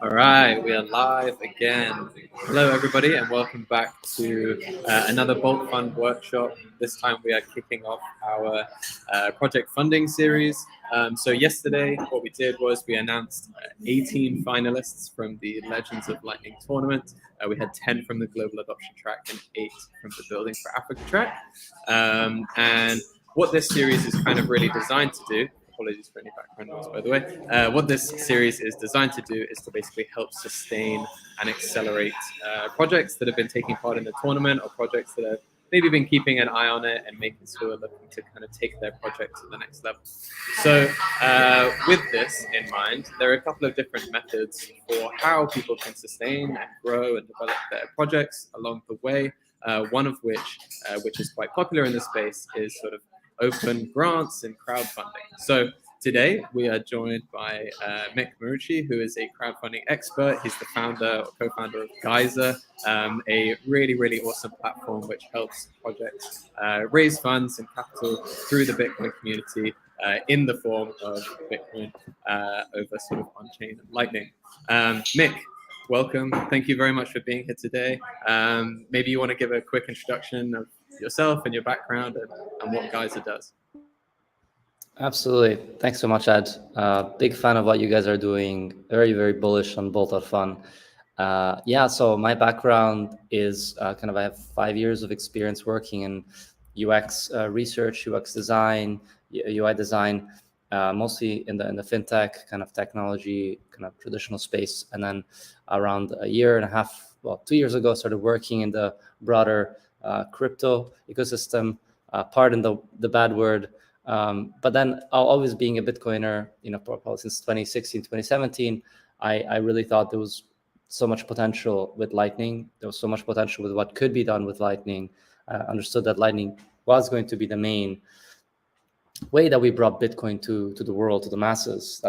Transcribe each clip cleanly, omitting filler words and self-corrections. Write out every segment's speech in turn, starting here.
All right, we are live again. Hello, everybody, and welcome back to another Bolt Fund workshop. This time we are kicking off our project funding series. So yesterday, what we did was we announced 18 finalists from the Legends of Lightning tournament. We had 10 from the Global Adoption track and 8 from the Building for Africa track. And what this series is kind of really designed to do, apologies for any background noise, by the way. What this series is designed to do is to basically help sustain and accelerate projects that have been taking part in the tournament, or projects that have maybe been keeping an eye on it and making sure looking to kind of take their project to the next level. So with this in mind, there are a couple of different methods for how people can sustain and grow and develop their projects along the way. One of which is quite popular in this space, is sort of open grants and crowdfunding. So today we are joined by Mick Morucci, who is a crowdfunding expert. He's the founder or co-founder of Geyser, a really, really awesome platform which helps projects raise funds and capital through the Bitcoin community in the form of Bitcoin over sort of on-chain and Lightning. Mick, welcome. Thank you very much for being here today. Maybe you want to give a quick introduction of yourself and your background and what Geyser does. Absolutely. Thanks so much, Ed. Big fan of what you guys are doing. Very, very bullish on Bolt.fun. So my background is I have 5 years of experience working in UX research, UX design, UI design, mostly in the fintech kind of technology, kind of traditional space. And then around a year and a half, 2 years ago, started working in the broader crypto ecosystem, pardon the bad word. But then always being a Bitcoiner, probably since 2016, 2017, I really thought there was so much potential with Lightning. There was so much potential with what could be done with Lightning. I understood that Lightning was going to be the main way that we brought Bitcoin to the world, to the masses,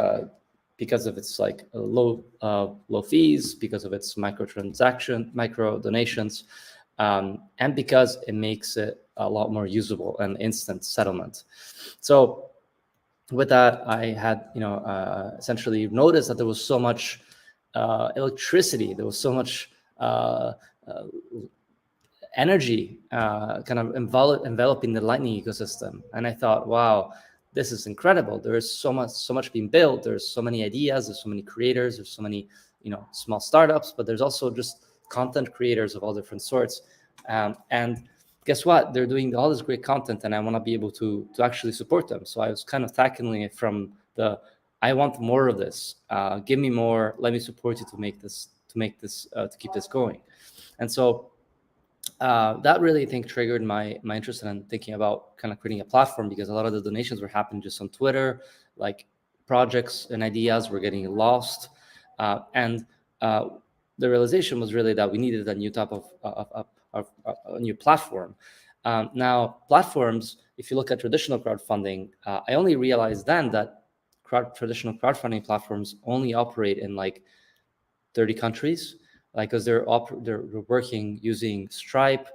because of its low fees, because of its micro donations, and because it makes it a lot more usable and instant settlement. So with that, I had essentially noticed that there was so much electricity, there was so much energy enveloping the Lightning ecosystem, and I thought, wow, this is incredible. There is so much being built. There's so many ideas. There's so many creators. There's so many small startups, but there's also just content creators of all different sorts. And guess what? They're doing all this great content, and I want to be able to actually support them. So I was kind of tackling it from I want more of this. Give me more. Let me support you to keep this going. And so that really, I think, triggered my interest in thinking about kind of creating a platform, because a lot of the donations were happening just on Twitter, like projects and ideas were getting lost. And the realization was really that we needed a new type of a new platform. Now, platforms, if you look at traditional crowdfunding, I only realized then that traditional crowdfunding platforms only operate in 30 countries, because they're working using Stripe,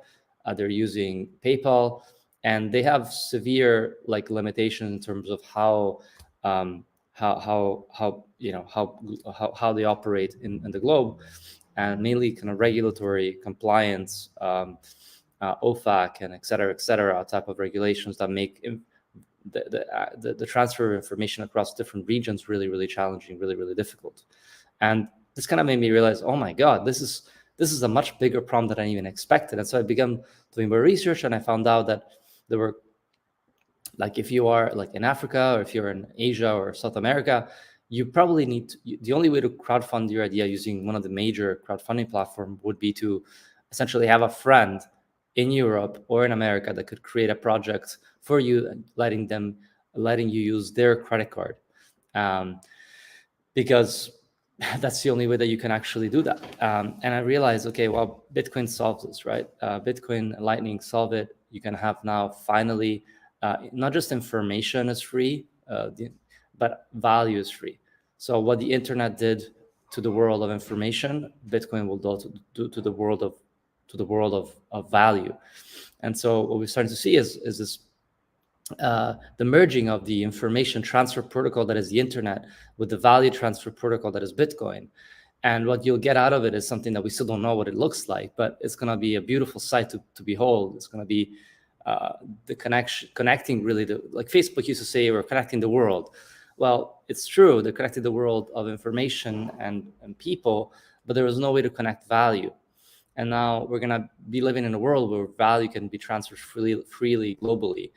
they're using PayPal, and they have severe limitations in terms of how they operate in the globe, and mainly kind of regulatory compliance, OFAC, and et cetera, type of regulations that make the transfer of information across different regions really, really challenging, really, really difficult. And this kind of made me realize, oh my God, this is a much bigger problem than I even expected. And so I began doing more research, and I found out that there were, if you are in Africa, or if you're in Asia or South America, you probably need the only way to crowdfund your idea using one of the major crowdfunding platforms would be to essentially have a friend in Europe or in America that could create a project for you, and letting you use their credit card, because that's the only way that you can actually do that. And I realized, okay, well, Bitcoin solves this, right? Bitcoin and Lightning solve it. You can have now finally not just information is free, but value is free. So what the internet did to the world of information, Bitcoin will do to the world of value. And so what we're starting to see is this the merging of the information transfer protocol that is the internet with the value transfer protocol that is Bitcoin. And what you'll get out of it is something that we still don't know what it looks like, but it's going to be a beautiful sight to behold. It's going to be the connecting really, like Facebook used to say, we're connecting the world. Well, it's true, they're connecting the world of information and people, but there was no way to connect value. And now we're going to be living in a world where value can be transferred freely globally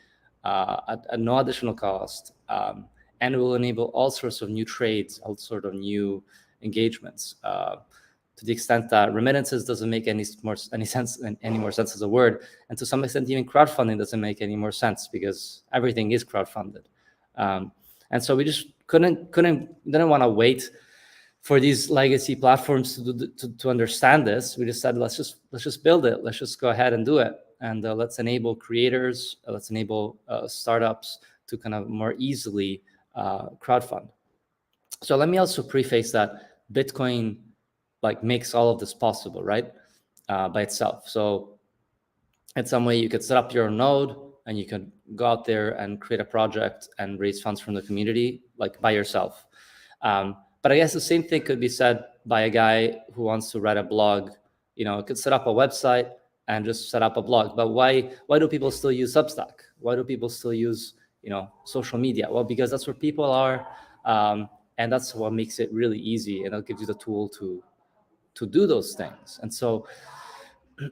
at no additional cost. And it will enable all sorts of new trades, all sorts of new engagements. To the extent that remittances doesn't make any more sense as a word, and to some extent even crowdfunding doesn't make any more sense because everything is crowdfunded. And so we just didn't want to wait for these legacy platforms to understand this. We just said, let's just build it. Let's just go ahead and do it. And let's enable creators, let's enable startups to kind of more easily crowdfund. So let me also preface that Bitcoin like makes all of this possible, right? By itself. So in some way you could set up your own node and you can go out there and create a project and raise funds from the community like by yourself. But I guess the same thing could be said by a guy who wants to write a blog. You know, could set up a website and just set up a blog. But why do people still use Substack? Why do people still use, you know, social media? Well, because that's where people are, and that's what makes it really easy, and it gives you the tool to do those things. And so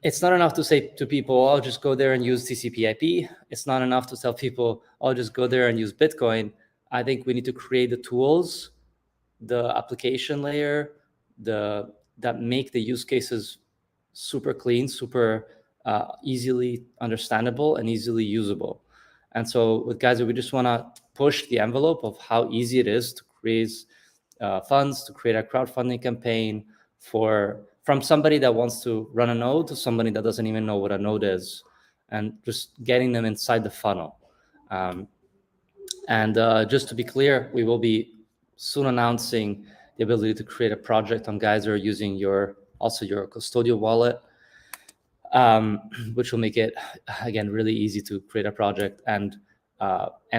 it's not enough to say to people, "Oh, just go there and use TCP/IP." It's not enough to tell people, "Oh, just go there and use Bitcoin." I think we need to create the tools, the application layer, that make the use cases super clean, super easily understandable and easily usable. And so with Geyser, we just want to push the envelope of how easy it is to raise funds, to create a crowdfunding campaign from somebody that wants to run a node to somebody that doesn't even know what a node is, and just getting them inside the funnel. And just to be clear, we will be soon announcing the ability to create a project on Geyser using your custodial wallet, which will make it, again, really easy to create a project. And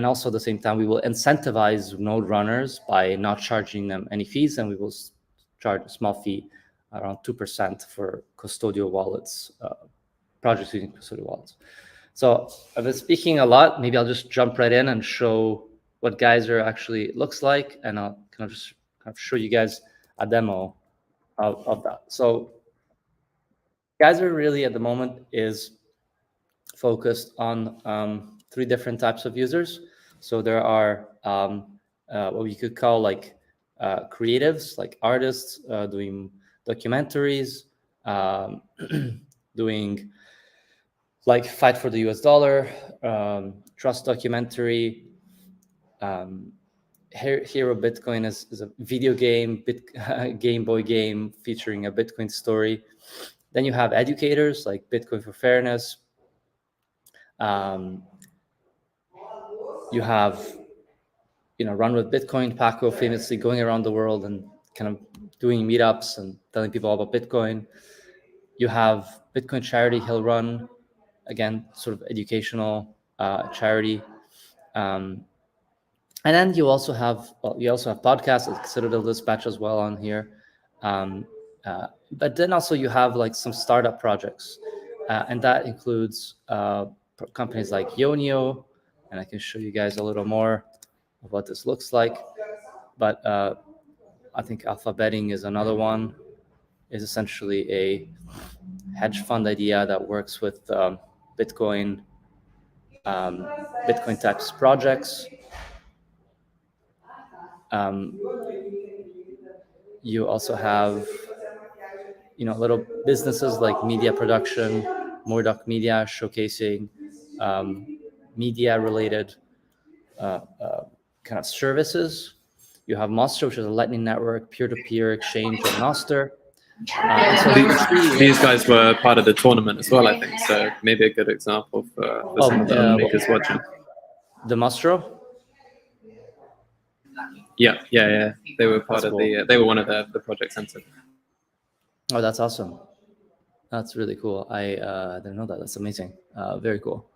also at the same time, we will incentivize node runners by not charging them any fees, and we will charge a small fee, around 2% for custodial wallets, projects using custodial wallets. So I've been speaking a lot. Maybe I'll just jump right in and show what Geyser actually looks like, and I'll kind of show you guys a demo of that. So Geyser really at the moment is focused on 3 different types of users. So there are what we could call like creatives, like artists doing documentaries, doing like Fight for the US Dollar, Trust documentary. Hero Bitcoin is a video game, Game Boy game featuring a Bitcoin story. Then you have educators like Bitcoin for Fairness. You have, Run with Bitcoin, Paco famously going around the world and kind of doing meetups and telling people about Bitcoin. You have Bitcoin charity He'll Run, again, sort of educational charity. And then you also have podcasts like Citadel Dispatch as well on here. But then also you have like some startup projects, and that includes companies like Yonio, and I can show you guys a little more of what this looks like. But I think Alpha Betting is another one. Is essentially a hedge fund idea that works with Bitcoin types projects. You also have, little businesses like media production, Murdoch Media, showcasing media-related kind of services. You have Monster, which is a Lightning Network peer-to-peer exchange of Nostr. These guys were part of the tournament as well, I think. So maybe a good example for some of the makers watching. The Mastro? Yeah. They were part of cool. They were one of the project centers. Oh, that's awesome. That's really cool. I didn't know that. That's amazing. Very cool.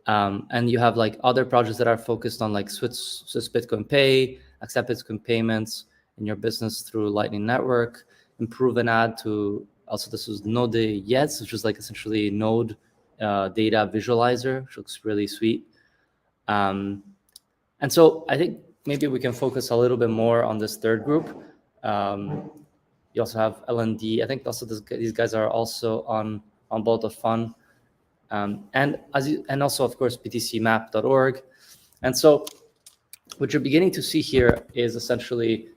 And you have like other projects that are focused on like Swiss Bitcoin Pay, accept Bitcoin payments in your business through Lightning Network. improve an ad to also, this is Node.js, which is like essentially Node data visualizer, which looks really sweet. And so I think maybe we can focus a little bit more on this third group. You also have L&D. I think also these guys are also on Bolt of Fun. And also, of course, btcmap.org. And so what you're beginning to see here is essentially,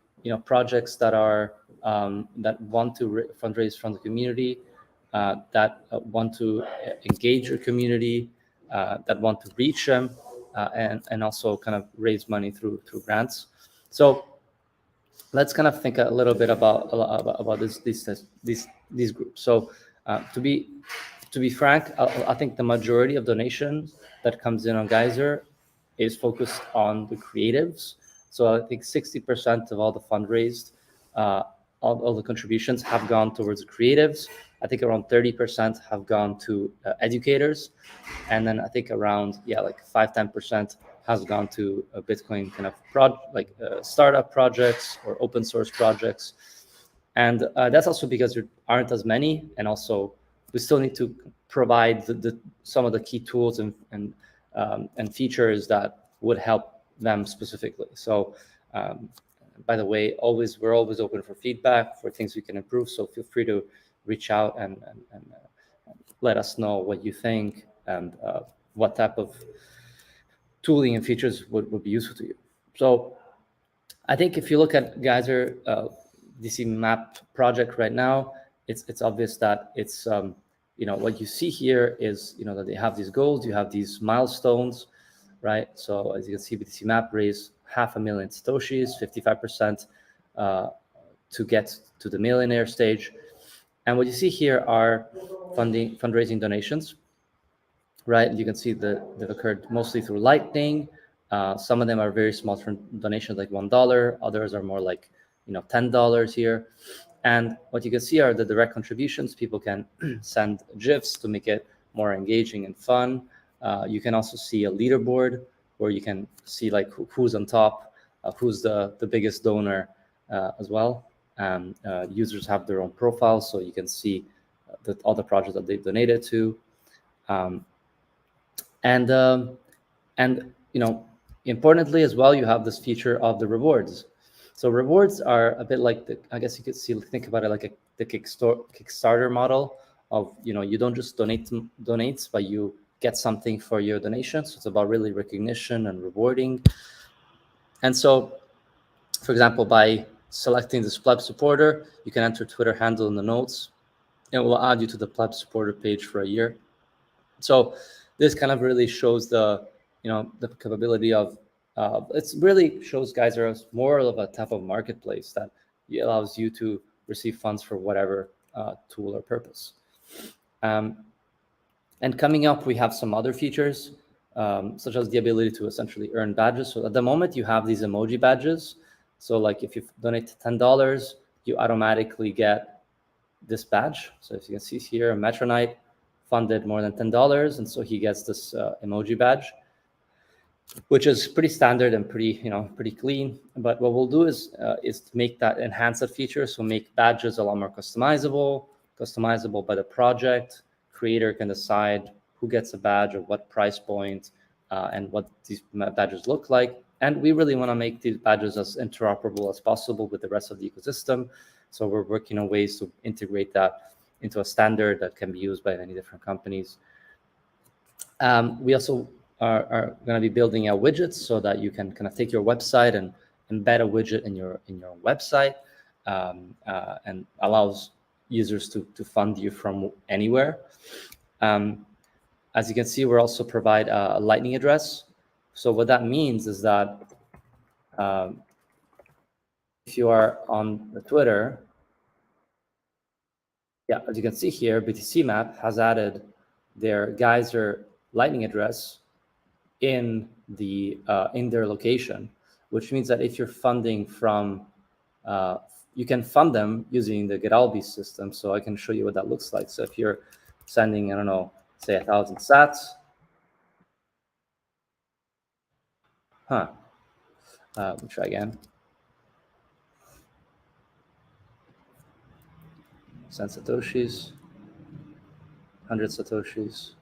projects that are that want to fundraise from the community, that want to engage your community, that want to reach them, and also kind of raise money through grants. So let's kind of think a little bit about these groups. So to be frank, I think the majority of donations that comes in on Geyser is focused on the creatives. So I think 60% of all the fundraised, all the contributions have gone towards creatives. I think around 30% have gone to educators. And then I think around, like 5-10% has gone to a Bitcoin kind of startup projects or open source projects. And that's also because there aren't as many. And also we still need to provide some of the key tools and features that would help them specifically. So by the way, we're always open for feedback, for things we can improve. So feel free to reach out and let us know what you think and what type of tooling and features would be useful to you. So I think if you look at Geyser DC map project right now, it's obvious that it's what you see here is that they have these goals, you have these milestones, right? So as you can see, BTC map raised 500,000 satoshis, 55% to get to the millionaire stage. And what you see here are fundraising donations, right? You can see that they've occurred mostly through Lightning. Some of them are very small donations, like $1. Others are more like $10 here. And what you can see are the direct contributions. People can send GIFs to make it more engaging and fun. You can also see a leaderboard where you can see like who's on top, who's the biggest donor as well. Users have their own profiles, so you can see all the projects that they've donated to. And importantly as well, you have this feature of the rewards. So rewards are a bit like I guess you could think about it like the Kickstarter model of you don't just donates, but you get something for your donation. So it's about really recognition and rewarding. And so, for example, by selecting this pleb supporter, you can enter Twitter handle in the notes, and it will add you to the pleb supporter page for a year. So this kind of really shows the capability of it really shows Geyser as more of a type of marketplace that allows you to receive funds for whatever tool or purpose. And coming up, we have some other features, such as the ability to essentially earn badges. So at the moment, you have these emoji badges. So like if you donate $10, you automatically get this badge. So if you can see here, Metronite funded more than $10, and so he gets this emoji badge, which is pretty standard and pretty clean. But what we'll do is to make that, enhance that feature, so make badges a lot more customizable by the project. Creator can decide who gets a badge or what price point and what these badges look like. And we really want to make these badges as interoperable as possible with the rest of the ecosystem. So we're working on ways to integrate that into a standard that can be used by many different companies. We also are going to be building out widgets so that you can kind of take your website and embed a widget in your website, and allows users to fund you from anywhere. As you can see, we're also provide a Lightning address. So what that means is that if you are on the Twitter, as you can see here, BTC Map has added their Geyser Lightning address in their location, which means that if you're funding from, you can fund them using the Geralbi system. So I can show you what that looks like. So if you're sending, I don't know, say 1,000 sats. Let me try again. Send Satoshis. 100 Satoshis.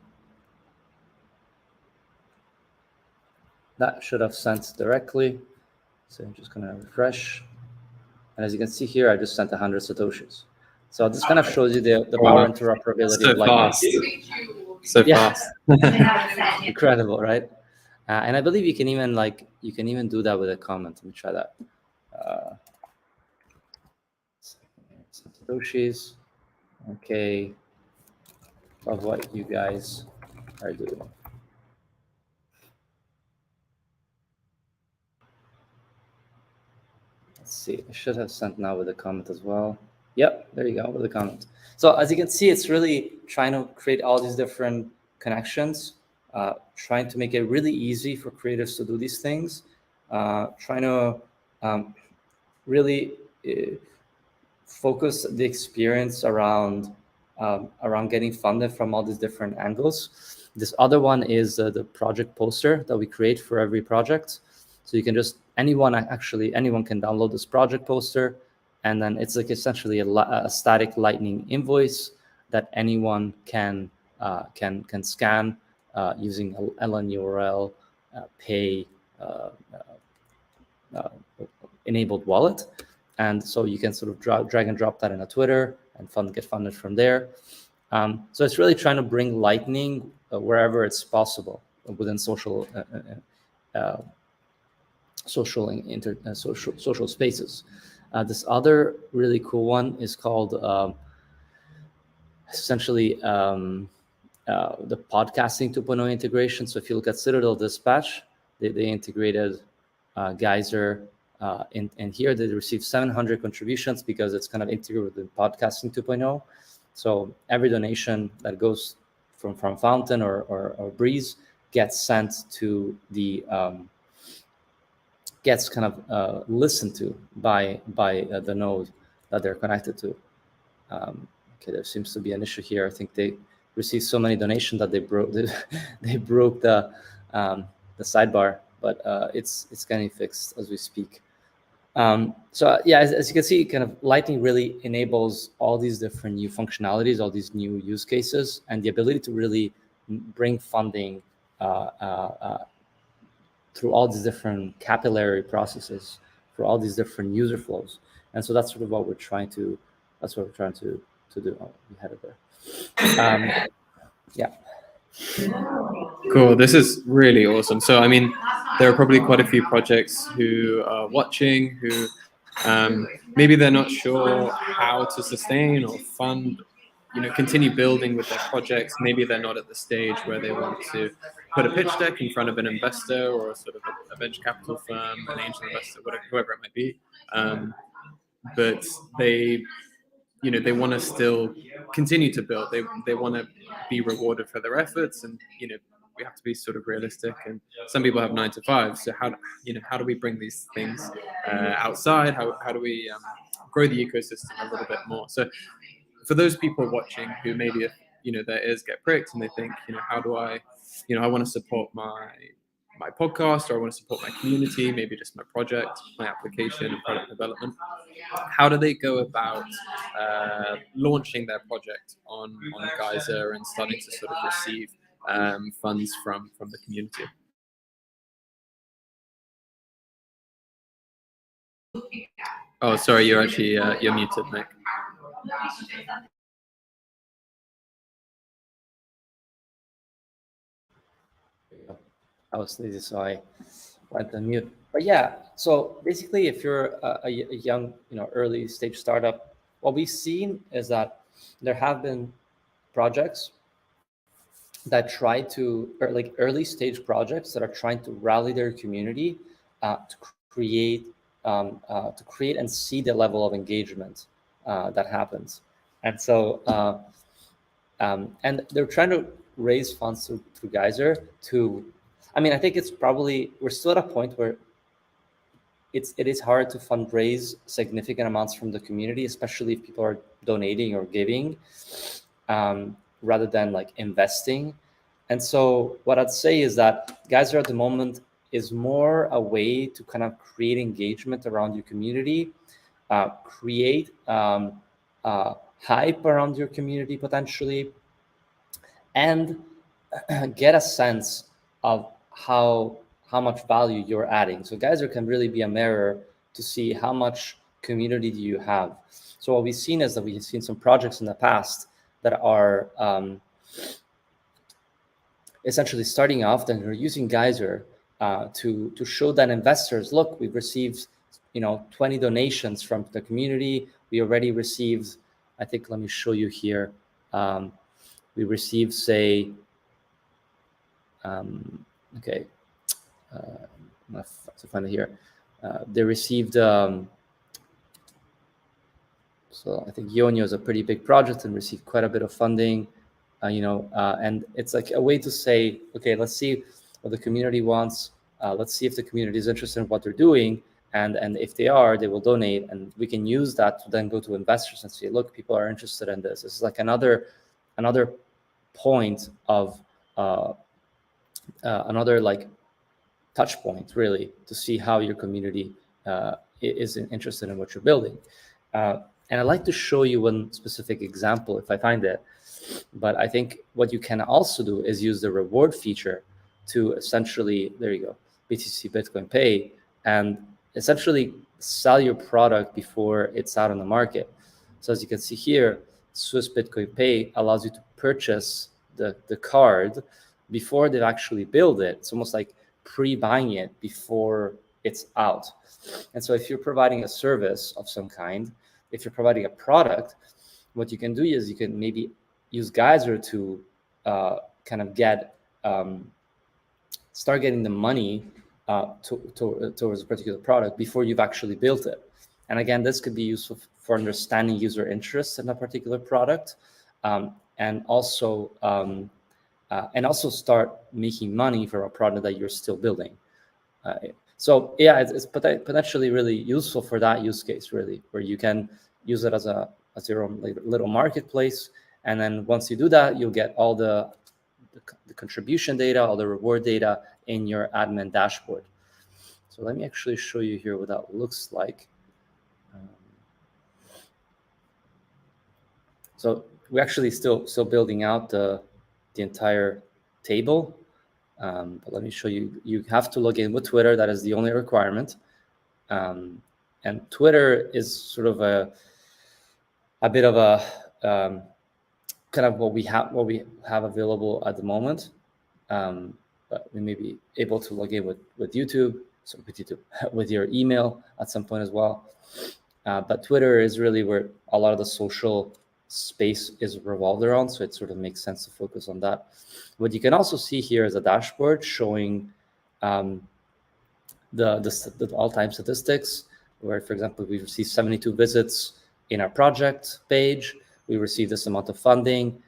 That should have sent directly. So I'm just going to refresh. And as you can see here, I just sent 100 Satoshis. So this kind of shows you the power interoperability so of Lightning. Fast. So fast. Incredible, right? And I believe you can even do that with a comment. Let me try that. Satoshis. Okay. Of what you guys are doing. Let's see. I should have sent now with a comment as well. Yep, there you go, with a comment. So as you can see, it's really trying to create all these different connections, trying to make it really easy for creators to do these things, trying to really focus the experience around getting funded from all these different angles. This other one is the project poster that we create for every project. So you can just, anyone can download this project poster, and then it's like essentially a static Lightning invoice that anyone can scan using LN URL, pay enabled wallet. And so you can sort of drag and drop that in a Twitter and get funded from there. So it's really trying to bring Lightning wherever it's possible within social spaces. This other really cool one is called essentially the podcasting 2.0 integration. So if you look at Citadel Dispatch, they integrated Geyser. And here they received 700 contributions because it's kind of integrated with podcasting 2.0. So every donation that goes from Fountain or Breeze gets sent to the gets kind of listened to by the node that they're connected to. Okay, there seems to be an issue here. I think they received so many donations that they broke the sidebar, but it's getting fixed as we speak. So yeah, as you can see, kind of Lightning really enables all these different new functionalities, all these new use cases, and the ability to really bring funding through all these different capillary processes, for all these different user flows. And so that's sort of what we're trying to do. Oh, we had it there. Yeah. Cool. This is really awesome. So, I mean, there are probably quite a few projects who are watching who maybe they're not sure how to sustain or fund, continue building with their projects. Maybe they're not at the stage where they want to put a pitch deck in front of an investor or sort of a venture capital firm, an angel investor, whoever it might be. But they want to still continue to build. They want to be rewarded for their efforts, and we have to be sort of realistic. And some people have 9 to 5. So how do we bring these things outside? How do we grow the ecosystem a little bit more? So for those people watching who maybe their ears get pricked and they think how do I I want to support my podcast, or I want to support my community, maybe just my project, my application and product development. How do they go about launching their project on Geyser and starting to sort of receive funds from the community? Oh, sorry, you're actually you're muted, Mick. I was lazy, so I went on mute. But yeah, so basically, if you're a young, early stage startup, what we've seen is that there have been projects that try to, or like early stage projects that are trying to rally their community to create and see the level of engagement that happens. And so, and they're trying to raise funds through Geyser I think it's probably, we're still at a point where it is hard to fundraise significant amounts from the community, especially if people are donating or giving rather than like investing. And so what I'd say is that Geyser at the moment is more a way to kind of create engagement around your community, create hype around your community potentially, and get a sense of how much value you're adding. So Geyser can really be a mirror to see how much community do you have. So what we've seen is that we've seen some projects in the past that are essentially starting off, and we're using Geyser to show that investors, look, we've received 20 donations from the community. We already received, I think, let me show you here. We received, say, okay, I'm have to find it here. They received, so I think Yonio is a pretty big project and received quite a bit of funding, and it's like a way to say, okay, let's see what the community wants. Let's see if the community is interested in what they're doing. And if they are, they will donate. And we can use that to then go to investors and say, look, people are interested in this. This is like another point of, another like touch point, really, to see how your community is interested in what you're building. And I'd like to show you one specific example if I find it. But I think what you can also do is use the reward feature to essentially, there you go, BTC Bitcoin Pay, and essentially sell your product before it's out on the market. So as you can see here, Swiss Bitcoin Pay allows you to purchase the card before they've actually built it. It's almost like pre-buying it before it's out. And so if you're providing a service of some kind, if you're providing a product, what you can do is you can maybe use Geyser to kind of get start getting the money towards a particular product before you've actually built it. And again, this could be useful for understanding user interest in a particular product, and also start making money for a product that you're still building. So yeah, it's potentially really useful for that use case, really, where you can use it as your own little marketplace. And then once you do that, you'll get all the contribution data, all the reward data in your admin dashboard. So let me actually show you here what that looks like. So we're actually still building out the entire table. But let me show you. You have to log in with Twitter. That is the only requirement. And Twitter is sort of a bit of a kind of what we have available at the moment. But we may be able to log in with YouTube, so with your email at some point as well. But Twitter is really where a lot of the social space is revolved around, so it sort of makes sense to focus on that. What you can also see here is a dashboard showing the all-time statistics, where, for example, we received 72 visits in our project page. We received this amount of funding,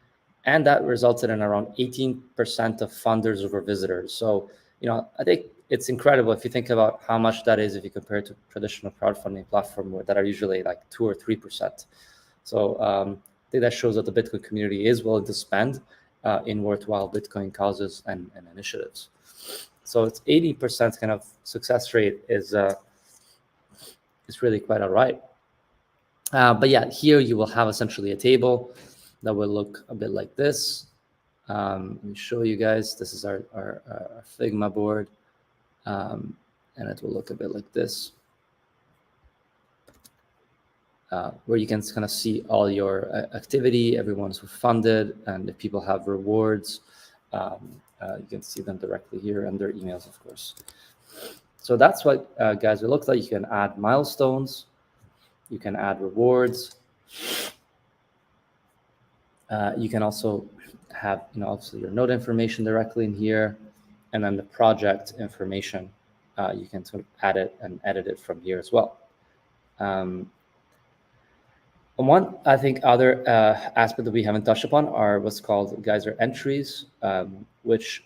and that resulted in around 18% of funders over visitors. So, I think it's incredible if you think about how much that is if you compare it to traditional crowdfunding platform that are usually like 2 or 3%. So I think that shows that the Bitcoin community is willing to spend in worthwhile Bitcoin causes and initiatives. So it's 80% kind of success rate is really quite all right. But yeah, here you will have essentially a table that will look a bit like this. Let me show you guys. This is our Figma board, and it will look a bit like this, where you can kind of see all your activity, everyone's who funded, and if people have rewards, you can see them directly here and their emails, of course. So that's what Geyser looks like. You can add milestones, you can add rewards. You can also have, obviously your node information directly in here, and then the project information. You can sort of add it and edit it from here as well. And one, I think, other aspect that we haven't touched upon are what's called Geyser entries, which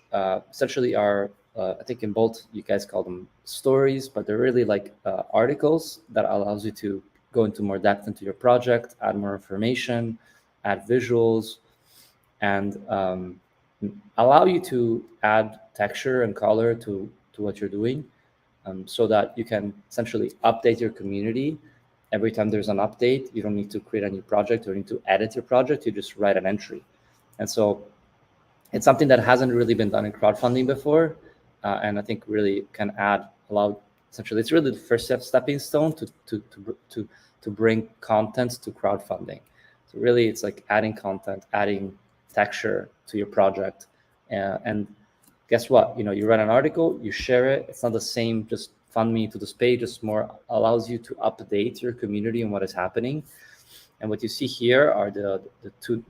essentially are, I think in Bolt, you guys call them stories, but they're really like articles that allows you to go into more depth into your project, add more information, add visuals, and allow you to add texture and color to what you're doing, so that you can essentially update your community every time there's an update, you don't need to create a new project or need to edit your project. You just write an entry. And so it's something that hasn't really been done in crowdfunding before. And I think really can add a lot. Essentially, it's really the first stepping stone to bring content to crowdfunding. So really, it's like adding content, adding texture to your project. And guess what? You write an article, you share it. It's not the same, just fund me to this page. It's more allows you to update your community and what is happening. And what you see here are the two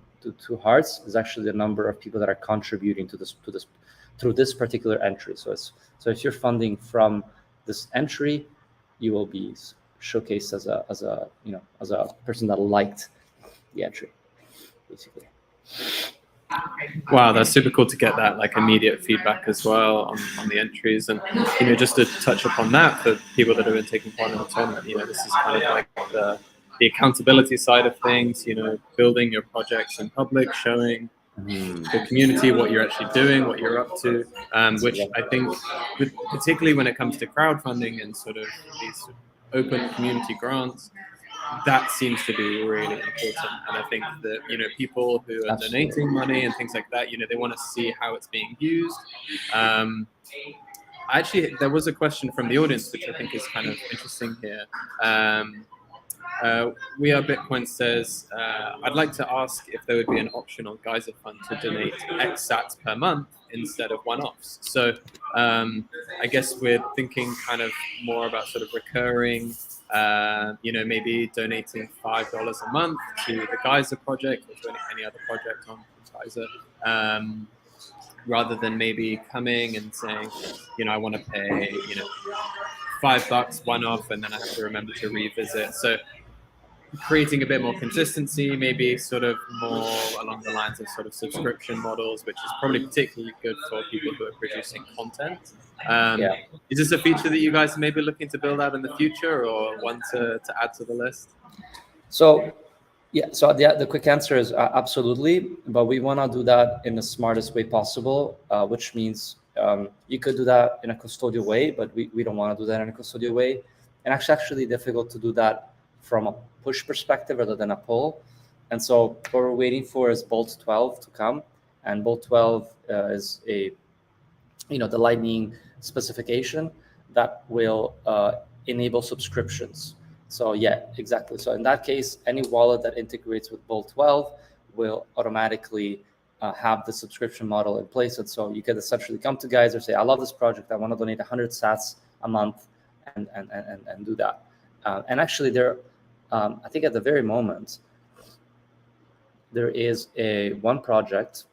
hearts is actually the number of people that are contributing to this through this particular entry. So if you're funding from this entry, you will be showcased as a person that liked the entry, basically. Wow, that's super cool to get that like immediate feedback as well on the entries. And just to touch upon that for people that have been taking part in the tournament, this is kind of like the accountability side of things, building your projects in public, showing the community what you're actually doing, what you're up to, which I think, particularly when it comes to crowdfunding and sort of these open community grants, that seems to be really important. And I think that, people who are donating money and things like that, they want to see how it's being used. Actually, there was a question from the audience, which I think is kind of interesting here. We Are Bitcoin says, I'd like to ask if there would be an option on Geyser Fund to donate X sats per month instead of one-offs. So I guess we're thinking kind of more about sort of recurring, maybe donating $5 a month to the Geyser project or to any other project on Geyser, rather than maybe coming and saying, I want to pay, $5 one-off and then I have to remember to revisit. So creating a bit more consistency, maybe sort of more along the lines of sort of subscription models, which is probably particularly good for people who are producing content. Is this a feature that you guys may be looking to build out in the future, or one to add to the list? So the quick answer is absolutely, but we want to do that in the smartest way possible, which means you could do that in a custodial way, but we don't want to do that in a custodial way. And actually difficult to do that from a push perspective rather than a pull. And so what we're waiting for is Bolt 12 to come. And Bolt 12 is the Lightning specification that will enable subscriptions. So yeah, exactly. So in that case, any wallet that integrates with Bolt 12 will automatically have the subscription model in place. And so you can essentially come to Geyser, say, I love this project, I want to donate 100 sats a month and do that. And actually I think at the very moment, there is one project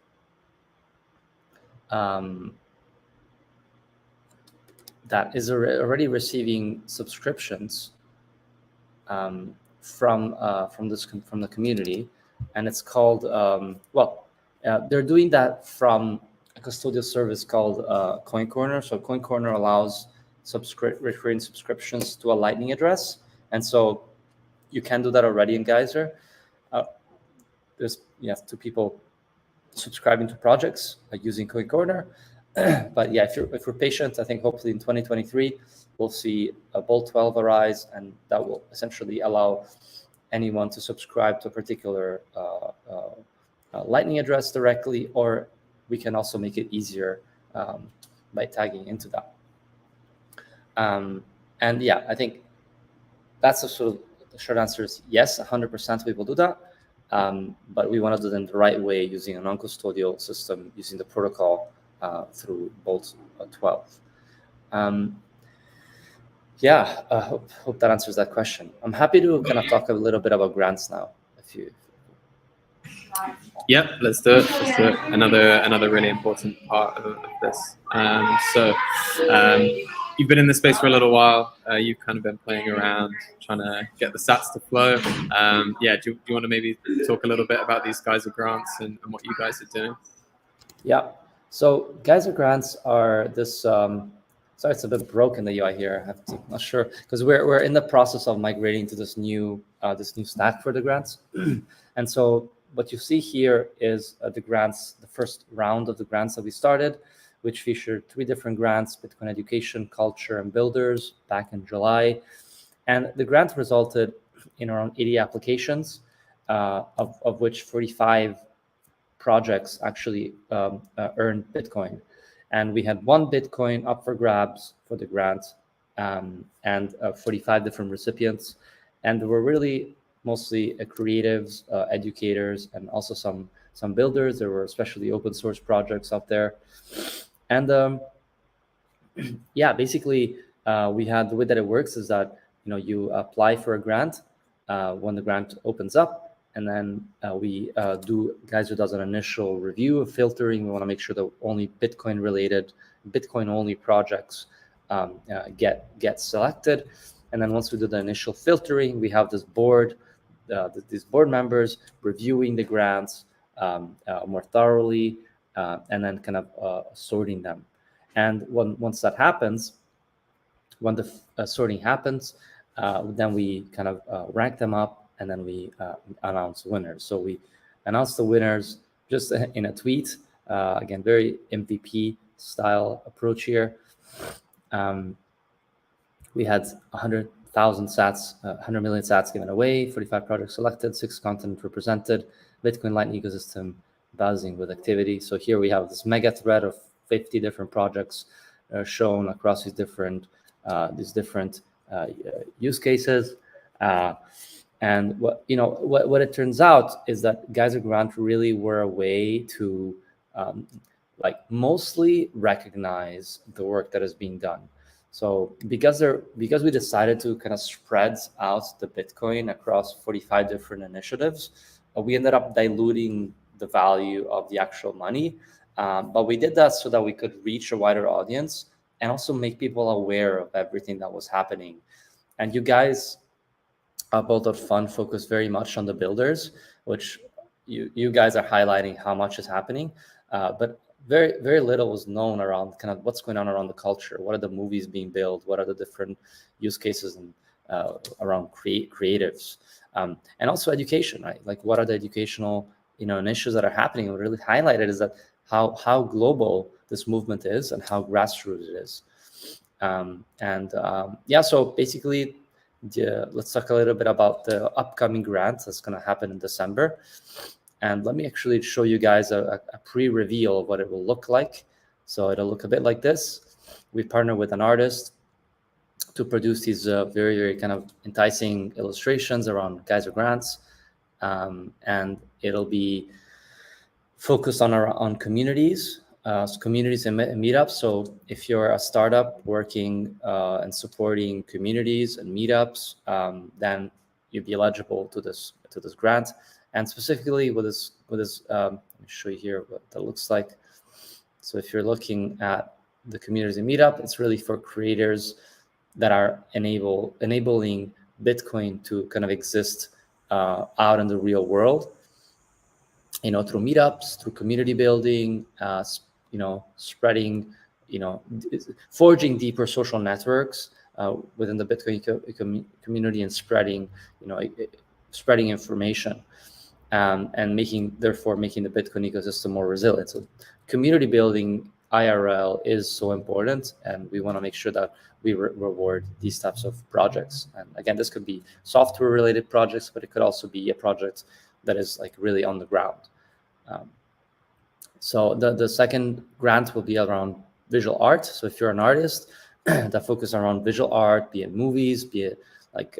that is already receiving subscriptions from the community, and it's called they're doing that from a custodial service called Coin Corner. So Coin Corner allows recurring subscriptions to a Lightning address, and so you can do that already in Geyser. There's two people subscribing to projects using Coin Corner. But yeah, if we're patient, I think hopefully in 2023 we'll see a Bolt 12 arise, and that will essentially allow anyone to subscribe to a particular Lightning address directly, or we can also make it easier by tagging into that. And yeah, I think that's the short answer is yes, 100% we will do that. But we want to do it in the right way, using a non-custodial system, using the protocol through Bolt 12. Hope that answers that question. I'm happy to kind of talk a little bit about grants now, if you. Yep, let's do it. Another really important part of this. You've been in this space for a little while. You've kind of been playing around, trying to get the sats to flow. Do you want to maybe talk a little bit about these Geyser Grants and what you guys are doing? Yeah. So Geyser Grants are this. Sorry, it's a bit broken, the UI here. Not sure, because we're in the process of migrating to this new stack for the grants. And so what you see here is the grants, the first round of the grants that we started, which featured 3 different grants: Bitcoin Education, Culture, and Builders, back in July. And the grant resulted in around 80 applications, of which 45 projects actually earned Bitcoin. And we had 1 Bitcoin up for grabs for the grant, and 45 different recipients. And there were really mostly creatives, educators, and also some builders. There were especially open source projects out there. And yeah, basically, we had the way that it works is that you apply for a grant when the grant opens up, and then we Geyser does an initial review of filtering. We want to make sure that only Bitcoin only projects get selected. And then once we do the initial filtering, we have this board, these board members reviewing the grants more thoroughly, and then kind of sorting them. And once that happens, when the sorting happens, then we kind of rank them up, and then we announce winners. So we announce the winners just in a tweet. Again, very MVP style approach here. We had 100,000 sats, 100 million sats given away, 45 projects selected, 6 continents represented, Bitcoin Lightning ecosystem buzzing with activity. So here we have this mega thread of 50 different projects shown across these different use cases. And what it turns out is that Geyser Grant really were a way to mostly recognize the work that is being done. So because we decided to kind of spread out the Bitcoin across 45 different initiatives, we ended up diluting the value of the actual money. But we did that so that we could reach a wider audience and also make people aware of everything that was happening. And you guys, Bolt Fund, focus very much on the builders, which you guys are highlighting how much is happening, but very, very little was known around kind of what's going on around the culture. What are the movies being built? What are the different use cases and around creatives, and also education, right? Like, what are the educational initiatives that are happening? What really highlighted is that how global this movement is and how grassroots it is. Yeah, so basically, let's talk a little bit about the upcoming grant that's going to happen in December. And let me actually show you guys a pre-reveal of what it will look like. So it'll look a bit like this. We partnered with an artist to produce these very, very kind of enticing illustrations around Geyser Grants. And it'll be focused on communities, communities and meetups. So if you're a startup working and supporting communities and meetups, then you'd be eligible to this grant. And specifically with this, let me show you here what that looks like. So if you're looking at the communities and meetup, it's really for creators that are enabling Bitcoin to kind of exist out in the real world, through meetups, through community building, spreading, forging deeper social networks within the Bitcoin community, and spreading information, and making the Bitcoin ecosystem more resilient. So community building IRL is so important, and we want to make sure that we reward these types of projects. And again, this could be software related projects, but it could also be a project that is like really on the ground. So the second grant will be around visual art. So if you're an artist that focus around visual art, be it movies, be it like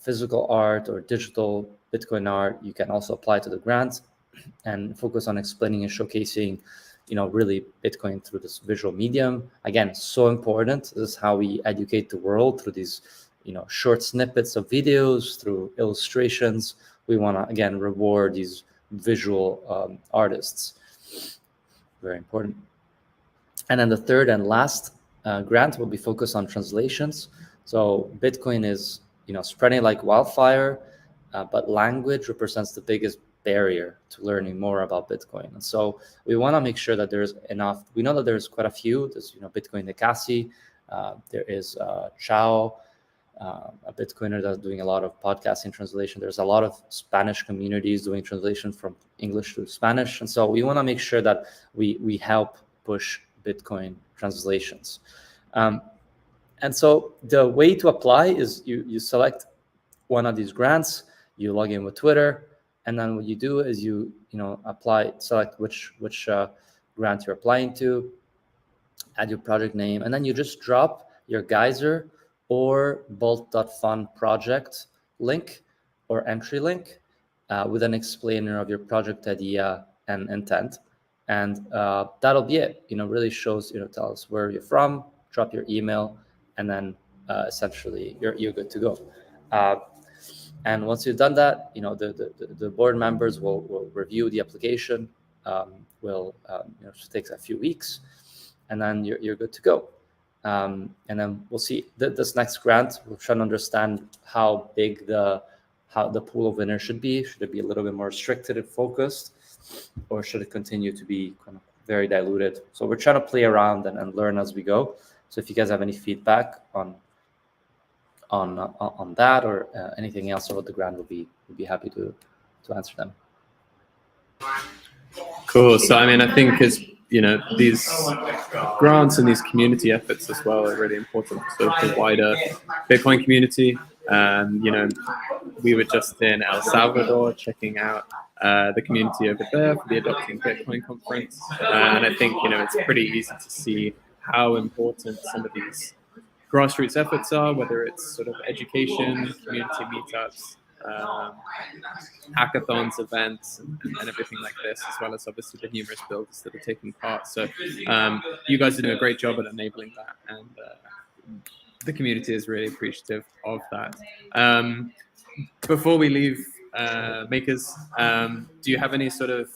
physical art or digital Bitcoin art, you can also apply to the grant and focus on explaining and showcasing, really Bitcoin through this visual medium. Again, so important. This is how we educate the world, through these, short snippets of videos, through illustrations. We want to, again, reward these visual artists. Very important. And then the third and last grant will be focused on translations. So Bitcoin is, spreading like wildfire, but language represents the biggest barrier to learning more about Bitcoin. And so we want to make sure that there's enough. We know that there's quite a few. There's, Bitcoin Nikasi. There is Chao, a Bitcoiner that's doing a lot of podcasting translation. There's a lot of Spanish communities doing translation from English to Spanish. And so we want to make sure that we help push Bitcoin translations. And so the way to apply is you select one of these grants, you log in with Twitter, and then what you do is you apply, select which grant you're applying to, add your project name, and then you just drop your Geyser or Bolt.fun project link or entry link with an explainer of your project idea and intent. And that'll be it. Really shows, tell us where you're from, drop your email, and then essentially you're good to go. And once you've done that, the board members will review the application. It takes a few weeks, and then you're good to go. And then we'll see this next grant. We'll try to understand how big the pool of winners should be. Should it be a little bit more restricted and focused, or should it continue to be kind of very diluted? So we're trying to play around and learn as we go. So if you guys have any feedback on that or anything else about the grant, we'll be happy to answer them. Cool. So I think as these grants and these community efforts as well are really important for sort of the wider Bitcoin community. We were just in El Salvador checking out the community over there for the Adopting Bitcoin conference, and I think it's pretty easy to see how important some of these grassroots efforts are, whether it's sort of education, community meetups, hackathons, events, and everything like this, as well as obviously the numerous builders that are taking part. So you guys are doing a great job at enabling that, and the community is really appreciative of that. Before we leave, makers, do you have any sort of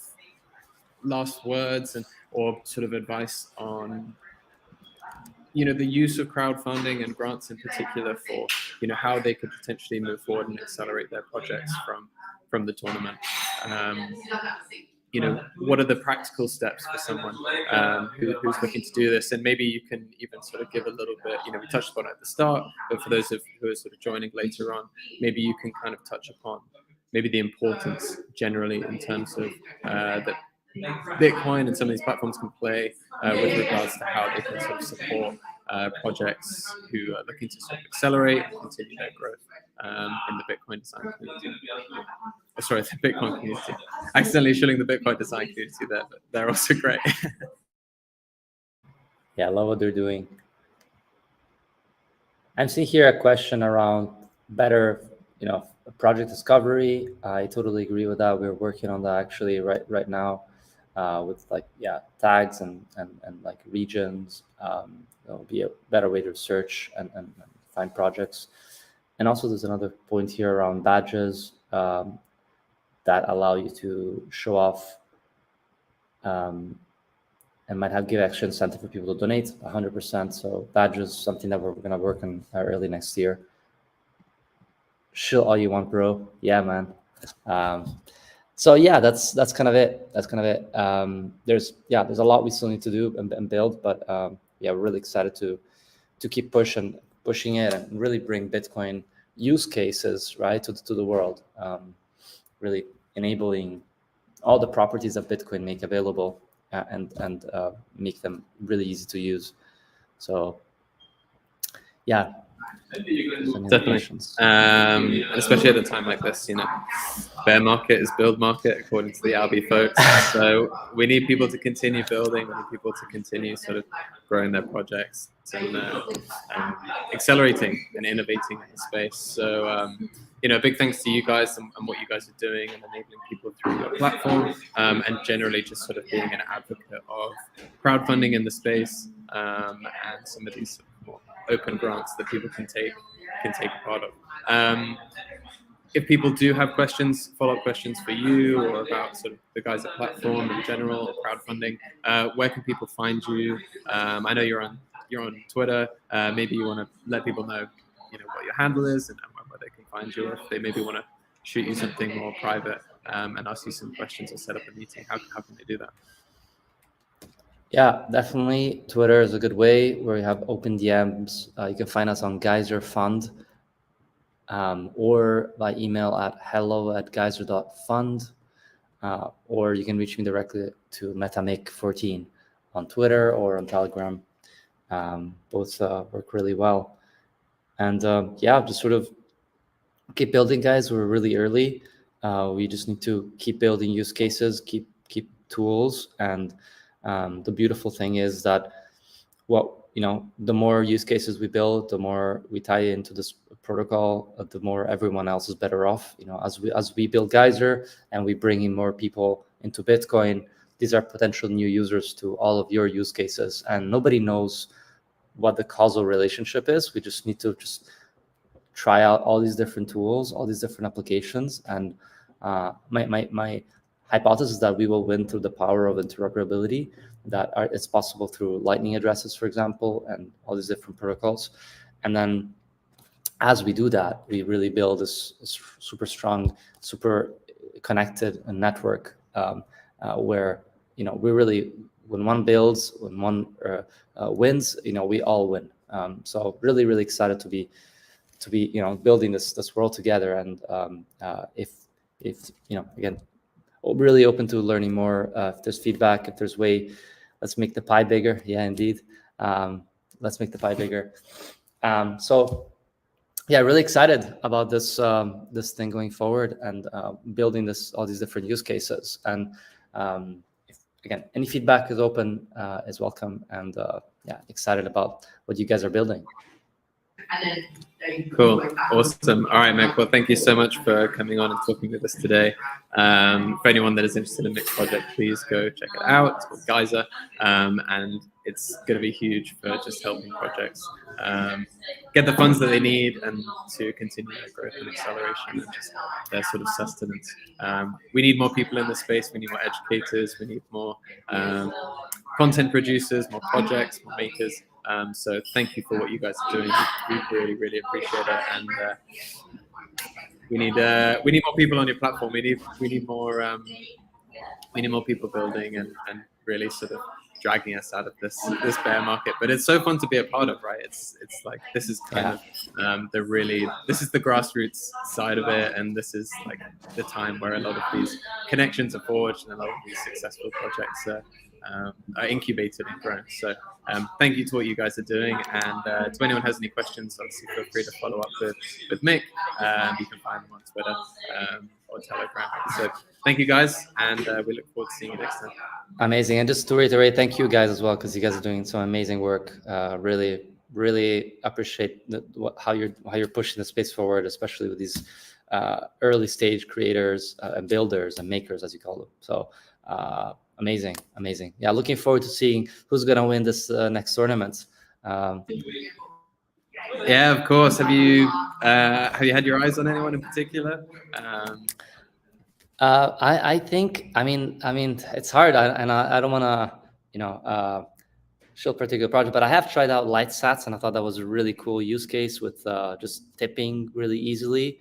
last words or sort of advice on the use of crowdfunding and grants in particular for how they could potentially move forward and accelerate their projects from the tournament? What are the practical steps for someone who's looking to do this? And maybe you can even sort of give a little bit, we touched upon it at the start, but for those who are sort of joining later on, maybe you can kind of touch upon maybe the importance generally in terms of that Bitcoin and some of these platforms can play with regards to how they can sort of support projects who are looking to sort of accelerate and continue their growth in the Bitcoin design community. Sorry, the Bitcoin community. Accidentally shilling the Bitcoin design community there, but they're also great. Yeah, I love what they're doing. I'm seeing here a question around better, project discovery. I totally agree with that. We're working on that actually right now with tags and like regions. It'll be a better way to search and find projects. And also there's another point here around badges that allow you to show off and might give extra incentive for people to donate 100%. So badges, something that we're going to work on early next year. Shill all you want, bro. Yeah, man. So yeah, that's kind of it. There's a lot we still need to do and build, but we're really excited to keep pushing it and really bring Bitcoin use cases right to the world. Really enabling all the properties that Bitcoin make available and make them really easy to use. So yeah. Definitely, especially at a time like this, bear market is build market according to the Albi folks. So we need people to continue building. We need people to continue sort of growing their projects and accelerating and innovating in the space. So big thanks to you guys and what you guys are doing and enabling people through your platform and generally just sort of being an advocate of crowdfunding in the space and some of these more open grants that people can take part of. If people do have questions, follow-up questions for you or about sort of the Geyser platform in general or crowdfunding, where can people find you? I know you're on Twitter. Maybe you want to let people know, what your handle is and where they can find you, or if they maybe want to shoot you something more private and ask you some questions or set up a meeting. How can they do that? Yeah, definitely. Twitter is a good way where we have open DMs. You can find us on Geyser Fund or by email at hello@geyser.fund. Or you can reach me directly to MetaMick14 on Twitter or on Telegram. Both work really well. And just sort of keep building, guys. We're really early. We just need to keep building use cases, keep tools, and the beautiful thing is that the more use cases we build, the more we tie into this protocol, the more everyone else is better off. As we build Geyser and we bring in more people into Bitcoin, these are potential new users to all of your use cases, and nobody knows what the causal relationship is. We just need to try out all these different tools, all these different applications, and my hypothesis is that we will win through the power of interoperability. It's possible through Lightning addresses, for example, and all these different protocols. And then as we do that, we really build this super strong, super connected network where we really, when one builds, when one wins, we all win. So really excited to be building this world together. And if again, really open to learning more. If there's feedback, if there's way, let's make the pie bigger. Yeah, indeed. Let's make the pie bigger. So yeah, really excited about this this thing going forward and building all these different use cases. And again, any feedback is open, is welcome. And yeah, excited about what you guys are building. Cool. Awesome. All right, Mick. Well, thank you so much for coming on and talking with us today. For anyone that is interested in Mick's project, please go check it out. It's called Geyser, and it's going to be huge for just helping projects get the funds that they need and to continue their growth and acceleration and just their sort of sustenance. We need more people in this space. We need more educators. We need more content producers, more projects, more makers. So thank you for what you guys are doing. We really appreciate it, and we need more people on your platform. We need more people building and really sort of dragging us out of this bear market. But it's so fun to be a part of, right? It's like this is kind of this is the grassroots side of it, and this is like the time where a lot of these connections are forged and a lot of these successful projects are incubated and grown. So thank you to what you guys are doing, and to anyone who has any questions, obviously feel free to follow up with Mick. You can find him on Twitter or Telegram. So thank you guys, and we look forward to seeing you next time. Amazing. And just to reiterate, thank you guys as well, because you guys are doing some amazing work. Really appreciate how you're pushing the space forward, especially with these early stage creators and builders and makers, as you call them. So amazing. Yeah, looking forward to seeing who's gonna win this next tournament. Yeah, of course. Have you had your eyes on anyone in particular? I think, I mean, it's hard, and I don't want to, show a particular project, but I have tried out light sats, and I thought that was a really cool use case with just tipping really easily.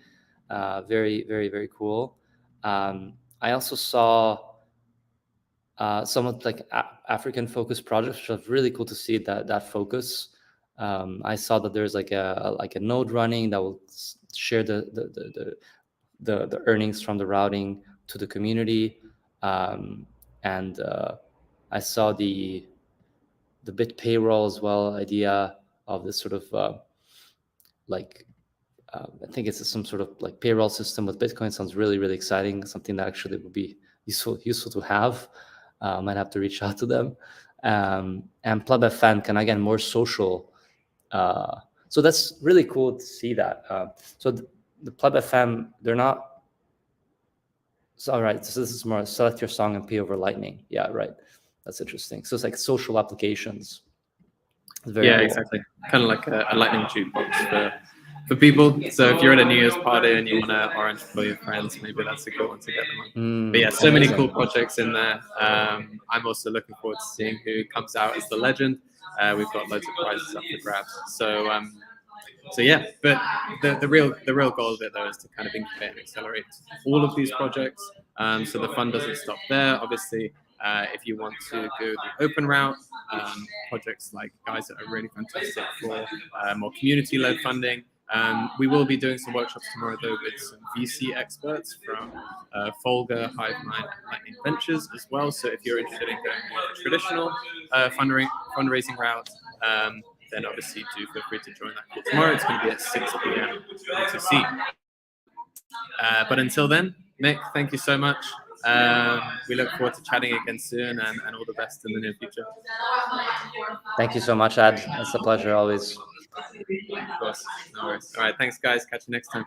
Very cool. I also saw some of like African focused projects, which was really cool to see that focus. I saw that there's like a node running that will share the earnings from the routing to the community, and I saw the bit payroll as well idea of this sort of I think it's some sort of like payroll system with Bitcoin. Sounds really exciting. Something that actually would be useful to have. Might have to reach out to them. And Pleb FM can again more social. So that's really cool to see that. So the Pleb FM, they're not. So, all right, so this is more select your song and pay over Lightning. Yeah, right. That's interesting. So it's like social applications. Cool. Exactly. Kind of like a Lightning jukebox for people. So if you're at a New Year's party and you want to orange for your friends, maybe that's a good one to get them on. But yeah, so many cool projects in there. I'm also looking forward to seeing who comes out as the legend. We've got loads of prizes up for grabs. So yeah, but the real goal of it though is to kind of incubate and accelerate all of these projects. So the fund doesn't stop there. Obviously, if you want to go the open route, projects like Geyser are really fantastic for more community-led funding. We will be doing some workshops tomorrow though with some VC experts from Folger, Hivemind, and Lightning Ventures as well. So if you're interested in going the traditional fundraising route, then obviously do feel free to join that call tomorrow. It's going to be at 6 p.m. UTC. But until then, Mick, thank you so much. We look forward to chatting again soon, and all the best in the near future. Thank you so much, Ed. It's a pleasure always. Of course, no worries. All right, thanks, guys. Catch you next time.